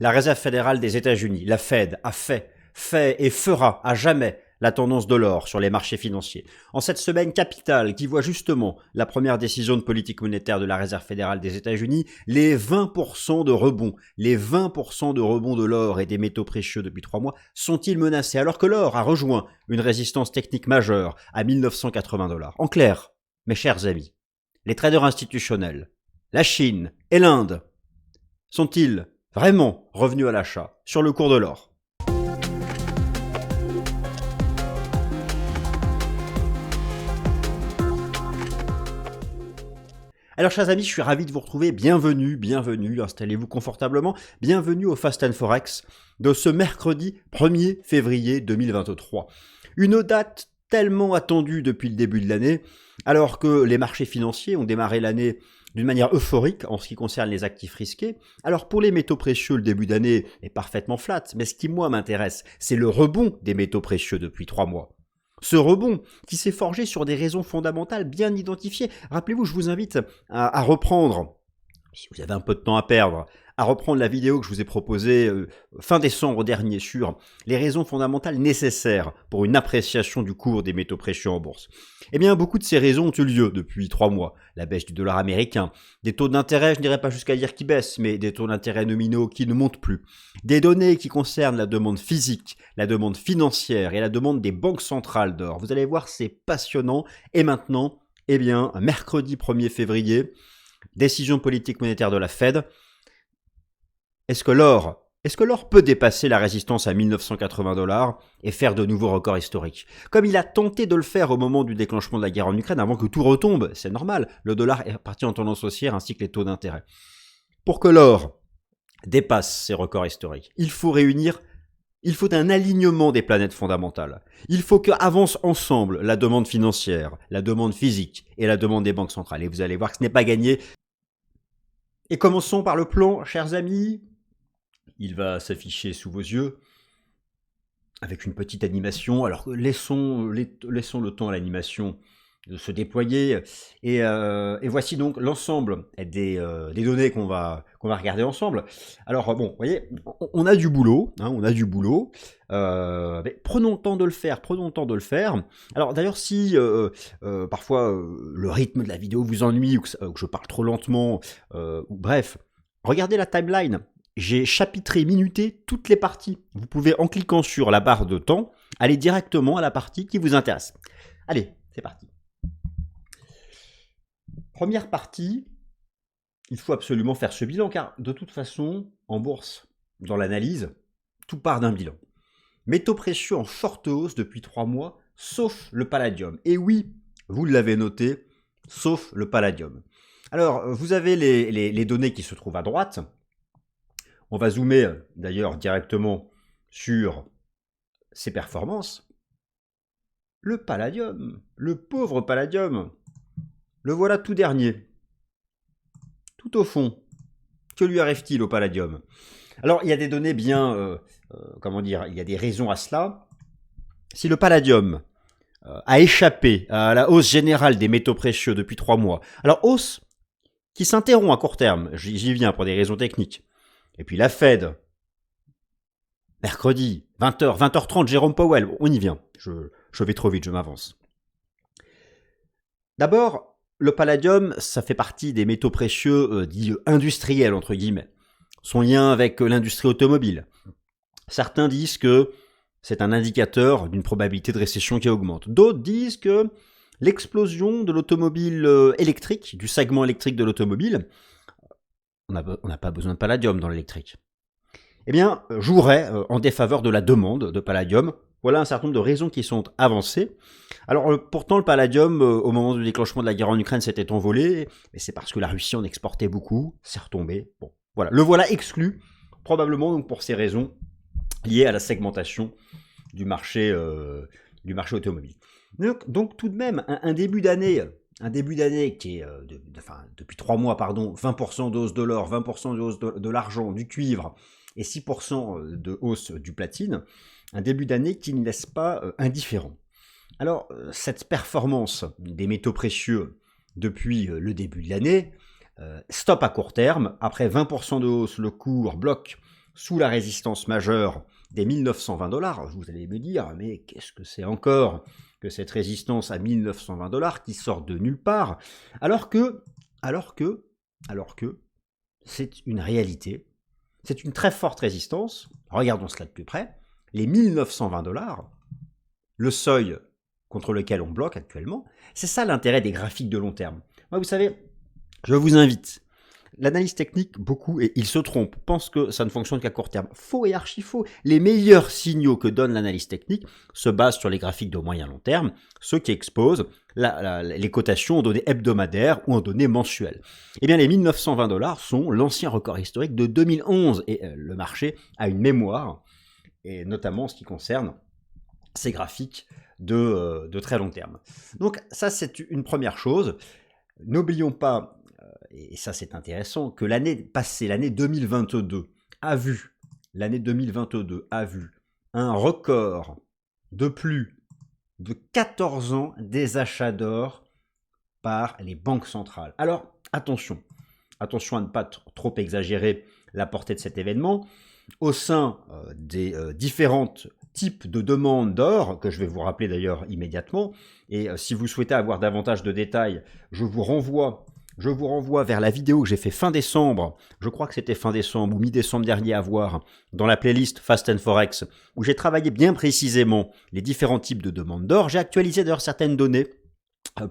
La Réserve fédérale des États-Unis, la Fed, a fait et fera à jamais la tendance de l'or sur les marchés financiers. En cette semaine capitale qui voit justement la première décision de politique monétaire de la Réserve fédérale des États-Unis, les 20% de rebond, de l'or et des métaux précieux depuis 3 mois sont-ils menacés alors que l'or a rejoint une résistance technique majeure à 1980 $? En clair, mes chers amis, les traders institutionnels, la Chine et l'Inde sont-ils vraiment revenus à l'achat sur le cours de l'or? Alors chers amis, je suis ravi de vous retrouver, bienvenue, installez-vous confortablement, bienvenue au Fast and Forex de ce mercredi 1er février 2023. Une date tellement attendue depuis le début de l'année, alors que les marchés financiers ont démarré l'année d'une manière euphorique en ce qui concerne les actifs risqués. Alors pour les métaux précieux, le début d'année est parfaitement flat, mais ce qui moi m'intéresse, c'est le rebond des métaux précieux depuis 3 mois. Ce rebond qui s'est forgé sur des raisons fondamentales bien identifiées. Rappelez-vous, je vous invite à reprendre, si vous avez un peu de temps à perdre, à reprendre la vidéo que je vous ai proposée fin décembre dernier sur les raisons fondamentales nécessaires pour une appréciation du cours des métaux précieux en bourse. Eh bien, beaucoup de ces raisons ont eu lieu depuis 3 mois. La baisse du dollar américain, des taux d'intérêt, je n'irai pas jusqu'à dire qu'ils baissent, mais des taux d'intérêt nominaux qui ne montent plus. Des données qui concernent la demande physique, la demande financière et la demande des banques centrales d'or. Vous allez voir, c'est passionnant. Et maintenant, eh bien, mercredi 1er février, décision politique monétaire de la Fed. Est-ce que l'or peut dépasser la résistance à 1980 $ et faire de nouveaux records historiques? Comme il a tenté de le faire au moment du déclenchement de la guerre en Ukraine, avant que tout retombe, c'est normal, le dollar est parti en tendance haussière ainsi que les taux d'intérêt. Pour que l'or dépasse ces records historiques, il faut un alignement des planètes fondamentales. Il faut qu'avancent ensemble la demande financière, la demande physique et la demande des banques centrales. Et vous allez voir que ce n'est pas gagné. Et commençons par le plan, chers amis. Il va s'afficher sous vos yeux avec une petite animation. Alors laissons le temps à l'animation de se déployer. Et voici donc l'ensemble des données qu'on va regarder ensemble. Alors bon, vous voyez, on a du boulot, mais prenons le temps de le faire, Alors d'ailleurs, si parfois le rythme de la vidéo vous ennuie ou que je parle trop lentement, ou bref, regardez la timeline. J'ai chapitré, minuté toutes les parties. Vous pouvez, en cliquant sur la barre de temps, aller directement à la partie qui vous intéresse. Allez, c'est parti. Première partie, il faut absolument faire ce bilan, car de toute façon, en bourse, dans l'analyse, tout part d'un bilan. Métaux précieux en forte hausse depuis 3 mois, sauf le palladium. Et oui, vous l'avez noté, sauf le palladium. Alors, vous avez les données qui se trouvent à droite. On va zoomer d'ailleurs directement sur ses performances. Le palladium, le pauvre palladium, le voilà tout dernier, tout au fond. Que lui arrive-t-il au palladium? Alors, il y a des données bien, il y a des raisons à cela. Si le palladium a échappé à la hausse générale des métaux précieux depuis 3 mois, alors hausse qui s'interrompt à court terme, j'y viens pour des raisons techniques. Et puis la Fed, mercredi, 20h, 20h30, Jérôme Powell, on y vient, je vais trop vite, je m'avance. D'abord, le palladium, ça fait partie des métaux précieux dits industriels, entre guillemets. Son lien avec l'industrie automobile. Certains disent que c'est un indicateur d'une probabilité de récession qui augmente. D'autres disent que l'explosion de l'automobile électrique, du segment électrique de l'automobile, on n'a pas besoin de palladium dans l'électrique, eh bien, jouerait en défaveur de la demande de palladium. Voilà un certain nombre de raisons qui sont avancées. Alors, pourtant, le palladium, au moment du déclenchement de la guerre en Ukraine, s'était envolé, mais c'est parce que la Russie en exportait beaucoup, c'est retombé. Bon, voilà, le voilà exclu, probablement donc pour ces raisons liées à la segmentation du marché automobile. Donc tout de même, un début d'année qui est, depuis 3 mois, 20% de hausse de l'or, 20% de hausse de l'argent, du cuivre et 6% de hausse du platine, un début d'année qui ne laisse pas indifférent. Alors, cette performance des métaux précieux depuis le début de l'année, stop à court terme, après 20% de hausse, le cours bloque sous la résistance majeure des 1920 $. Vous allez me dire, mais qu'est-ce que c'est encore que cette résistance à 1920 $ qui sort de nulle part, alors que c'est une réalité, c'est une très forte résistance. Regardons cela de plus près. Les 1920 $, le seuil contre lequel on bloque actuellement, c'est ça l'intérêt des graphiques de long terme. Moi, vous savez, je vous invite. L'analyse technique, beaucoup, et ils se trompent, pensent que ça ne fonctionne qu'à court terme. Faux et archi faux. Les meilleurs signaux que donne l'analyse technique se basent sur les graphiques de moyen long terme, ceux qui exposent les cotations en données hebdomadaires ou en données mensuelles. Eh bien, les 1920 $ sont l'ancien record historique de 2011, et le marché a une mémoire, et notamment en ce qui concerne ces graphiques de très long terme. Donc ça, c'est une première chose. N'oublions pas, et ça c'est intéressant, que l'année passée, l'année 2022, a vu un record de plus de 14 ans des achats d'or par les banques centrales. Alors, attention à ne pas trop exagérer la portée de cet événement. Au sein des différentes types de demandes d'or, que je vais vous rappeler d'ailleurs immédiatement, et si vous souhaitez avoir davantage de détails, je vous renvoie vers la vidéo que j'ai fait fin décembre, je crois que c'était fin décembre ou mi-décembre dernier à voir, dans la playlist Fast and Forex, où j'ai travaillé bien précisément les différents types de demandes d'or. J'ai actualisé d'ailleurs certaines données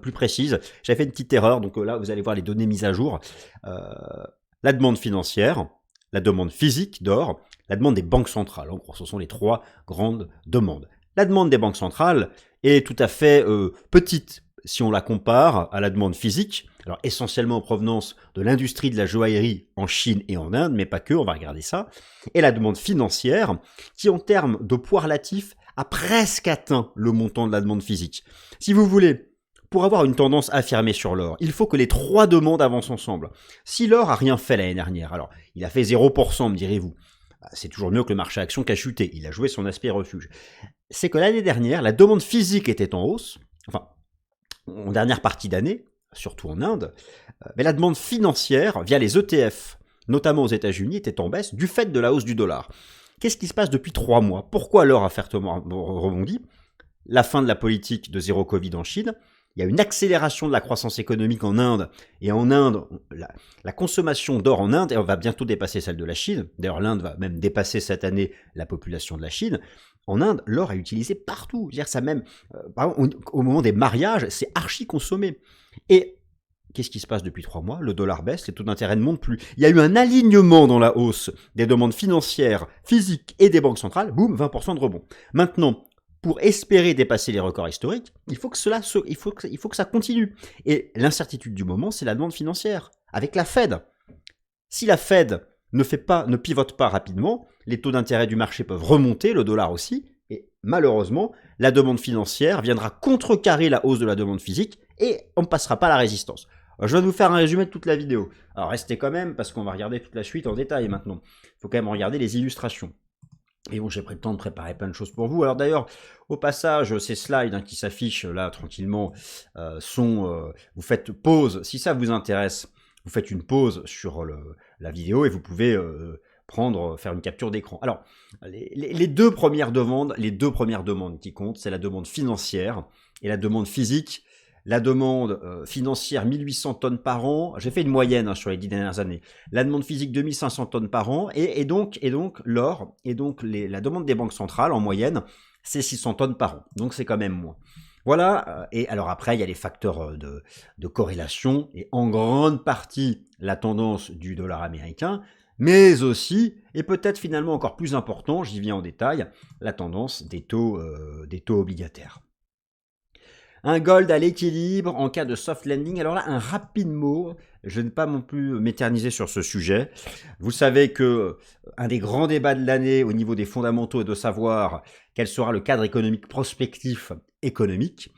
plus précises. J'avais fait une petite erreur, donc là vous allez voir les données mises à jour. La demande financière, la demande physique d'or, la demande des banques centrales. En gros, ce sont les trois grandes demandes. La demande des banques centrales est tout à fait petite si on la compare à la demande physique, alors essentiellement en provenance de l'industrie de la joaillerie en Chine et en Inde, mais pas que, on va regarder ça, et la demande financière qui en termes de poids relatif a presque atteint le montant de la demande physique. Si vous voulez, pour avoir une tendance affirmée sur l'or, il faut que les trois demandes avancent ensemble. Si l'or a rien fait l'année dernière, alors il a fait 0%, me direz-vous, c'est toujours mieux que le marché action qui a chuté, il a joué son aspect refuge. C'est que l'année dernière, la demande physique était en hausse, enfin, en dernière partie d'année, surtout en Inde, mais la demande financière via les ETF, notamment aux États-Unis, était en baisse du fait de la hausse du dollar. Qu'est-ce qui se passe depuis 3 mois? Pourquoi l'or a fortement rebondi? La fin de la politique de zéro Covid en Chine, il y a une accélération de la croissance économique en Inde, et en Inde, la consommation d'or en Inde va bientôt dépasser celle de la Chine. D'ailleurs, l'Inde va même dépasser cette année la population de la Chine. En Inde, l'or est utilisé partout. C'est-à-dire ça même, par exemple, au moment des mariages, c'est archi consommé. Et qu'est-ce qui se passe depuis 3 mois? Le dollar baisse, les taux d'intérêt ne montent plus. Il y a eu un alignement dans la hausse des demandes financières, physiques et des banques centrales. Boum, 20% de rebond. Maintenant, pour espérer dépasser les records historiques, il faut que ça continue. Et l'incertitude du moment, c'est la demande financière, avec la Fed. Si la Fed ne pivote pas rapidement, les taux d'intérêt du marché peuvent remonter, le dollar aussi, et malheureusement, la demande financière viendra contrecarrer la hausse de la demande physique, et on ne passera pas à la résistance. Alors, je vais vous faire un résumé de toute la vidéo. Alors restez quand même, parce qu'on va regarder toute la suite en détail maintenant. Il faut quand même regarder les illustrations. Et bon, j'ai pris le temps de préparer plein de choses pour vous. Alors d'ailleurs, au passage, ces slides qui s'affichent là tranquillement vous faites pause. Si ça vous intéresse, vous faites une pause sur la vidéo et vous pouvez faire une capture d'écran. Alors, les deux premières demandes qui comptent, c'est la demande financière et la demande physique. La demande financière, 1800 tonnes par an. J'ai fait une moyenne sur les 10 dernières années. La demande physique, 2500 tonnes par an. Et donc l'or, et donc la demande des banques centrales, en moyenne, c'est 600 tonnes par an. Donc c'est quand même moins. Voilà. Et alors après, il y a les facteurs de corrélation. Et en grande partie, la tendance du dollar américain. Mais aussi, et peut-être finalement encore plus important, j'y viens en détail, la tendance des taux obligataires. Un gold à l'équilibre en cas de soft landing. Alors là, un rapide mot, je ne vais pas non plus m'éterniser sur ce sujet. Vous savez que un des grands débats de l'année au niveau des fondamentaux est de savoir quel sera le cadre économique prospectif économique.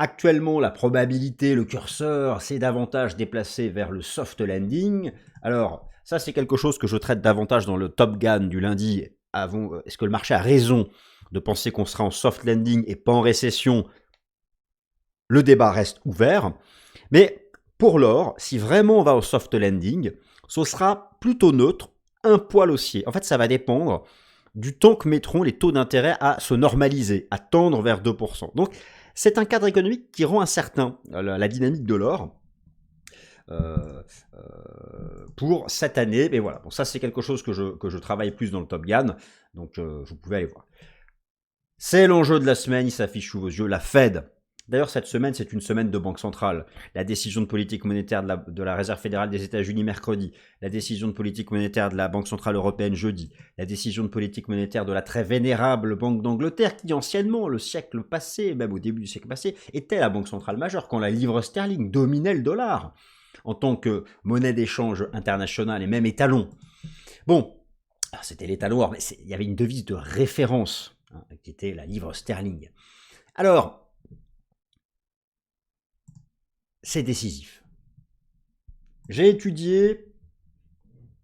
Actuellement, la probabilité, le curseur, c'est davantage déplacé vers le soft landing. Alors, ça c'est quelque chose que je traite davantage dans le Top Gun du lundi. Est-ce que le marché a raison de penser qu'on sera en soft landing et pas en récession? Le débat reste ouvert, mais pour l'or, si vraiment on va au soft landing, ce sera plutôt neutre, un poil haussier. En fait, ça va dépendre du temps que mettront les taux d'intérêt à se normaliser, à tendre vers 2%. Donc, c'est un cadre économique qui rend incertain la dynamique de l'or pour cette année. Mais voilà, bon, ça c'est quelque chose que je travaille plus dans le Top Gun, donc vous pouvez aller voir. C'est l'enjeu de la semaine, il s'affiche sous vos yeux, la Fed. D'ailleurs, cette semaine, c'est une semaine de banque centrale. La décision de politique monétaire de la Réserve fédérale des États-Unis mercredi, la décision de politique monétaire de la Banque centrale européenne jeudi, la décision de politique monétaire de la très vénérable Banque d'Angleterre, qui anciennement, le siècle passé, même au début du siècle passé, était la banque centrale majeure, quand la livre sterling dominait le dollar, en tant que monnaie d'échange internationale et même étalon. Bon, c'était l'étalon or, mais il y avait une devise de référence, qui était la livre sterling. Alors, c'est décisif. J'ai étudié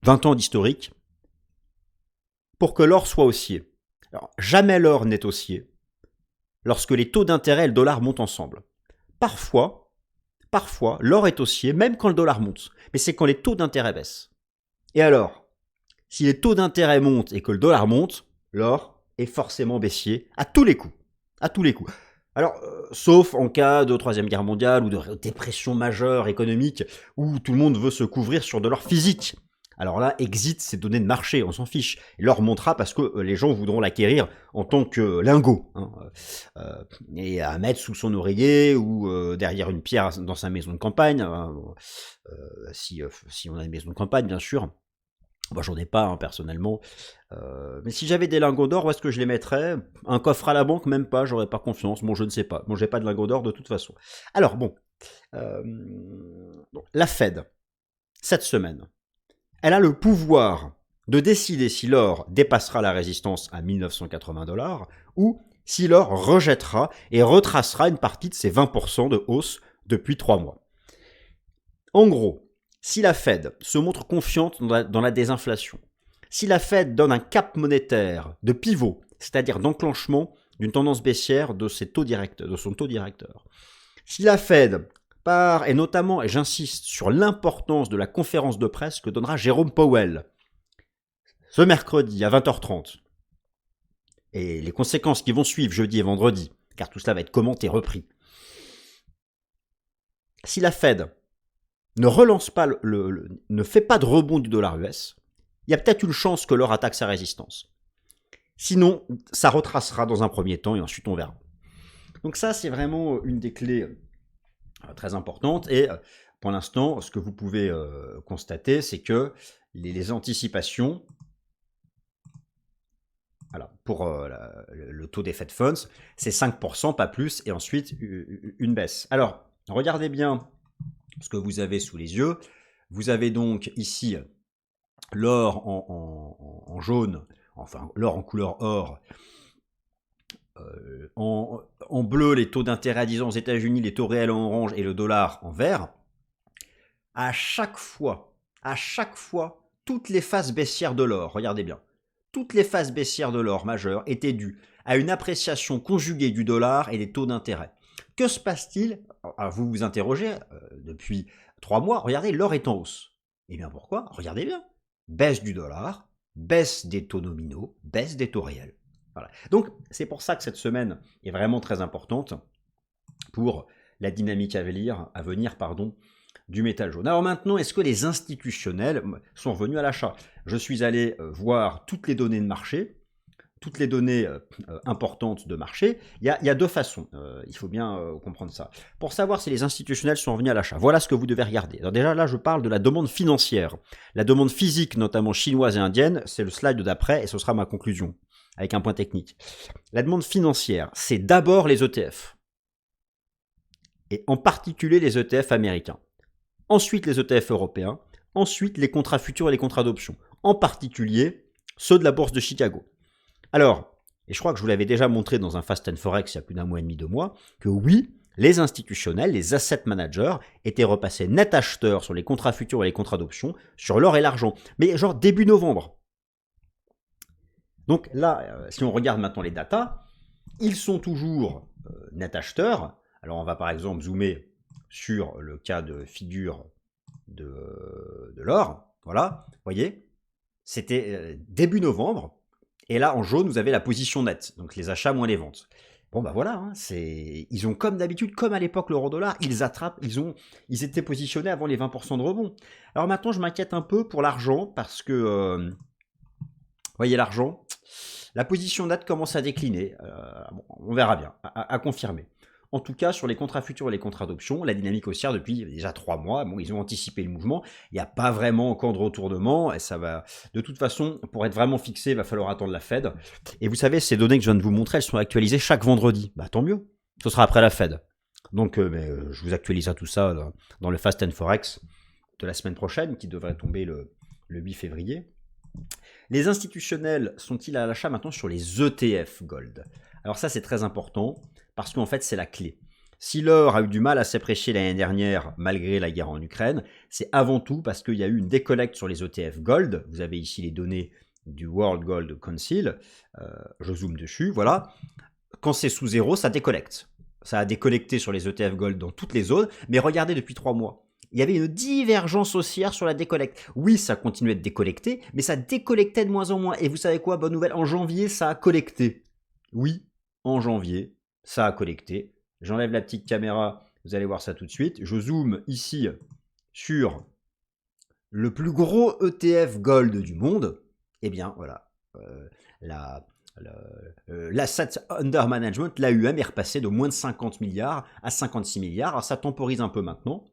20 ans d'historique pour que l'or soit haussier. Alors, jamais l'or n'est haussier lorsque les taux d'intérêt et le dollar montent ensemble. Parfois, l'or est haussier même quand le dollar monte, mais c'est quand les taux d'intérêt baissent. Et alors, si les taux d'intérêt montent et que le dollar monte, l'or est forcément baissier à tous les coups. À tous les coups. Alors, sauf en cas de Troisième Guerre mondiale ou de dépression majeure économique où tout le monde veut se couvrir sur de l'or physique. Alors là, exit ces données de marché, on s'en fiche. L'or montera parce que les gens voudront l'acquérir en tant que lingot, et à mettre sous son oreiller ou derrière une pierre dans sa maison de campagne, si on a une maison de campagne, bien sûr. Moi, j'en ai pas, personnellement. Mais si j'avais des lingots d'or, où est-ce que je les mettrais? Un coffre à la banque, même pas, j'aurais pas confiance. Bon, je ne sais pas. Bon, j'ai pas de lingots d'or de toute façon. Alors, bon. La Fed, cette semaine, elle a le pouvoir de décider si l'or dépassera la résistance à 1980 $ ou si l'or rejettera et retracera une partie de ses 20% de hausse depuis 3 mois. En gros, si la Fed se montre confiante dans la désinflation, si la Fed donne un cap monétaire de pivot, c'est-à-dire d'enclenchement d'une tendance baissière de son taux directeur, si la Fed part, et notamment, et j'insiste sur l'importance de la conférence de presse que donnera Jérôme Powell ce mercredi à 20h30, et les conséquences qui vont suivre jeudi et vendredi, car tout cela va être commenté, repris. Si la Fed ne relance pas, ne fait pas de rebond du dollar US, il y a peut-être une chance que l'or attaque sa résistance. Sinon, ça retracera dans un premier temps et ensuite on verra. Donc ça, c'est vraiment une des clés très importantes. Et pour l'instant, ce que vous pouvez constater, c'est que les anticipations, voilà, pour le taux des Fed Funds, c'est 5%, pas plus, et ensuite une baisse. Alors, regardez bien ce que vous avez sous les yeux. Vous avez donc ici l'or en jaune, enfin l'or en couleur or, en bleu les taux d'intérêt à 10 ans aux États-Unis, les taux réels en orange et le dollar en vert. À chaque fois, toutes les phases baissières de l'or, regardez bien, toutes les phases baissières de l'or majeures étaient dues à une appréciation conjuguée du dollar et des taux d'intérêt. Que se passe-t-il? Alors, vous vous interrogez, depuis 3 mois, regardez, l'or est en hausse. Eh bien pourquoi? Regardez bien. Baisse du dollar, baisse des taux nominaux, baisse des taux réels. Voilà. Donc c'est pour ça que cette semaine est vraiment très importante pour la dynamique à venir, du métal jaune. Alors maintenant, est-ce que les institutionnels sont revenus à l'achat? Je suis allé voir toutes les données de marché, toutes les données importantes de marché. Il y a deux façons, il faut bien comprendre ça. Pour savoir si les institutionnels sont revenus à l'achat, voilà ce que vous devez regarder. Alors déjà là, je parle de la demande financière. La demande physique, notamment chinoise et indienne, c'est le slide d'après et ce sera ma conclusion, avec un point technique. La demande financière, c'est d'abord les ETF, et en particulier les ETF américains. Ensuite les ETF européens, ensuite les contrats futurs et les contrats d'options, en particulier ceux de la bourse de Chicago. Alors, et je crois que je vous l'avais déjà montré dans un Fast and Forex il y a plus d'un mois et demi, 2 mois, que oui, les institutionnels, les asset managers, étaient repassés net acheteurs sur les contrats futurs et les contrats d'options, sur l'or et l'argent, mais genre début novembre. Donc là, si on regarde maintenant les datas, ils sont toujours net acheteurs. Alors on va par exemple zoomer sur le cas de figure de l'or, voilà, vous voyez, c'était début novembre, et là en jaune vous avez la position nette, donc les achats moins les ventes. Bon bah voilà, hein, ils ont comme d'habitude, comme à l'époque l'euro-dollar, ils attrapent, ils étaient positionnés avant les 20% de rebond. Alors maintenant je m'inquiète un peu pour l'argent, parce que, voyez l'argent, la position nette commence à décliner, bon, on verra bien, à confirmer. En tout cas, sur les contrats futurs et les contrats d'options, la dynamique haussière depuis déjà 3 mois, bon, ils ont anticipé le mouvement, il n'y a pas vraiment encore de retournement, et ça va, de toute façon, pour être vraiment fixé, il va falloir attendre la Fed. Et vous savez, ces données que je viens de vous montrer, elles sont actualisées chaque vendredi. Bah tant mieux, ce sera après la Fed. Donc, je vous actualiserai tout ça dans le Fast and Forex de la semaine prochaine, qui devrait tomber le 8 février. Les institutionnels sont-ils à l'achat maintenant sur les ETF Gold? Alors ça, c'est très important, parce qu'en fait, c'est la clé. Si l'or a eu du mal à s'apprécier l'année dernière, malgré la guerre en Ukraine, c'est avant tout parce qu'il y a eu une décollecte sur les ETF Gold. Vous avez ici les données du World Gold Council. Je zoome dessus, voilà. Quand c'est sous zéro, ça décollecte. Ça a décollecté sur les ETF Gold dans toutes les zones, mais regardez depuis 3 mois. Il y avait une divergence haussière sur la décollecte. Oui, ça continuait de décollecter, mais ça décollectait de moins en moins. Et vous savez quoi, bonne nouvelle, en janvier, ça a collecté. Oui, en janvier, ça a collecté. J'enlève la petite caméra, vous allez voir ça tout de suite. Je zoome ici sur le plus gros ETF Gold du monde. Eh bien, voilà, l'asset under management, l'AUM, est repassé de moins de 50 milliards à 56 milliards. Alors ça temporise un peu maintenant.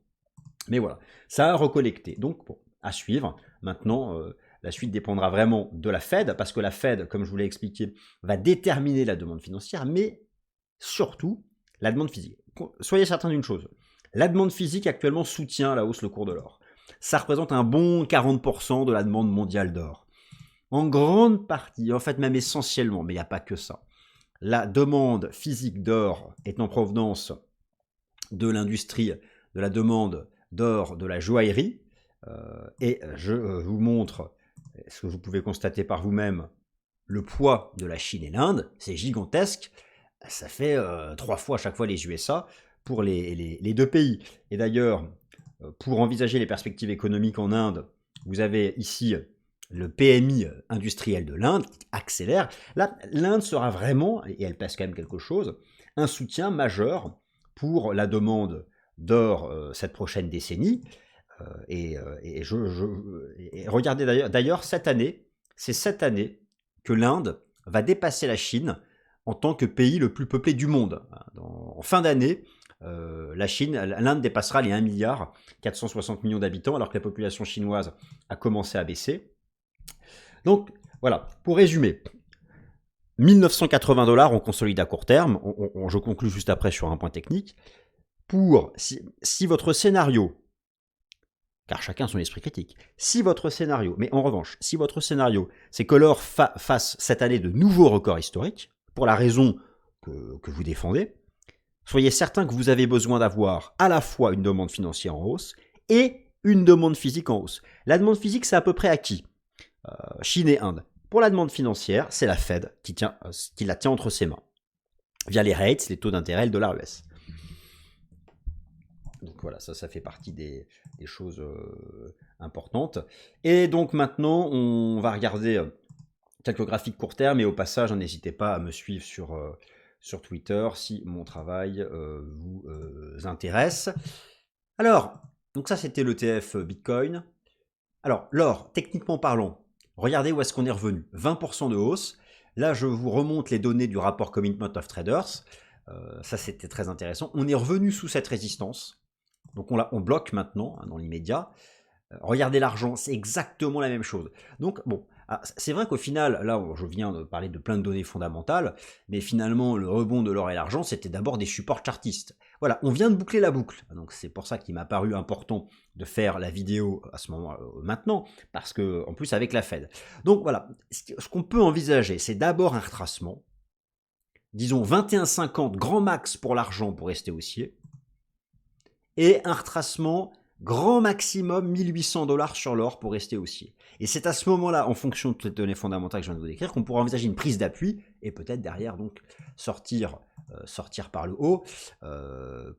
Mais voilà, ça a recollecté. Donc, bon, à suivre. Maintenant, la suite dépendra vraiment de la Fed, parce que la Fed, comme je vous l'ai expliqué, va déterminer la demande financière, mais surtout la demande physique. Soyez certains d'une chose, la demande physique actuellement soutient à la hausse le cours de l'or. Ça représente un bon 40% de la demande mondiale d'or. En grande partie, en fait même essentiellement, mais il n'y a pas que ça, la demande physique d'or est en provenance de l'industrie, de la demande d'or de la joaillerie, et je vous montre, ce que vous pouvez constater par vous-même, le poids de la Chine et l'Inde, c'est gigantesque, ça fait 3 fois à chaque fois les USA pour les deux pays. Et d'ailleurs, pour envisager les perspectives économiques en Inde, vous avez ici le PMI industriel de l'Inde qui accélère. Là, l'Inde sera vraiment, et elle pèse quand même quelque chose, un soutien majeur pour la demande d'or cette prochaine décennie. Et regardez d'ailleurs cette année, c'est cette année que l'Inde va dépasser la Chine en tant que pays le plus peuplé du monde. En fin d'année, l'Inde dépassera les 1 milliard 460 millions d'habitants, alors que la population chinoise a commencé à baisser. Donc voilà, pour résumer, 1980 $, on consolide à court terme, je conclue juste après sur un point technique. Si votre scénario, car chacun son esprit critique, si votre scénario, mais en revanche, si votre scénario, c'est que l'or fasse cette année de nouveaux records historiques, pour la raison que vous défendez, soyez certain que vous avez besoin d'avoir à la fois une demande financière en hausse et une demande physique en hausse. La demande physique, c'est à peu près à qui? Chine et Inde. Pour la demande financière, c'est la Fed qui la tient entre ses mains, via les rates, les taux d'intérêt, le dollar US. Donc voilà, ça fait partie des choses importantes. Et donc maintenant, on va regarder quelques graphiques court terme, et au passage, n'hésitez pas à me suivre sur Twitter si mon travail vous intéresse. Alors, donc ça c'était l'ETF Bitcoin. Alors, l'or, techniquement parlant, regardez où est-ce qu'on est revenu. 20% de hausse. Là, je vous remonte les données du rapport Commitment of Traders. Ça, c'était très intéressant. On est revenu sous cette résistance. Donc, on bloque maintenant, dans l'immédiat. Regardez l'argent, c'est exactement la même chose. Donc, bon, c'est vrai qu'au final, là, je viens de parler de plein de données fondamentales, mais finalement, le rebond de l'or et l'argent, c'était d'abord des supports chartistes. Voilà, on vient de boucler la boucle. Donc, c'est pour ça qu'il m'a paru important de faire la vidéo à ce moment maintenant, parce que, en plus, avec la Fed. Donc, voilà, ce qu'on peut envisager, c'est d'abord un retracement, disons 21,50 grand max pour l'argent pour rester haussier, et un retracement grand maximum 1800 $ sur l'or pour rester haussier. Et c'est à ce moment-là, en fonction de toutes les données fondamentales que je viens de vous décrire, qu'on pourra envisager une prise d'appui et peut-être derrière donc sortir par le haut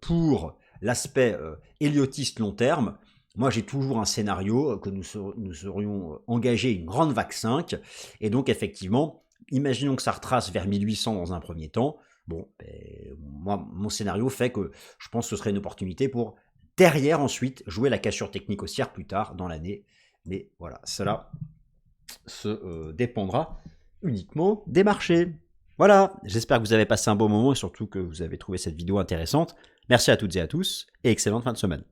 pour l'aspect héliotiste long terme. Moi, j'ai toujours un scénario que nous serions engagés une grande vague 5, et donc effectivement, imaginons que ça retrace vers 1800 dans un premier temps. Bon, ben, moi, mon scénario fait que je pense que ce serait une opportunité pour derrière ensuite jouer la cassure technique haussière plus tard dans l'année. Mais voilà, cela dépendra uniquement des marchés. Voilà, j'espère que vous avez passé un bon moment et surtout que vous avez trouvé cette vidéo intéressante. Merci à toutes et à tous et excellente fin de semaine.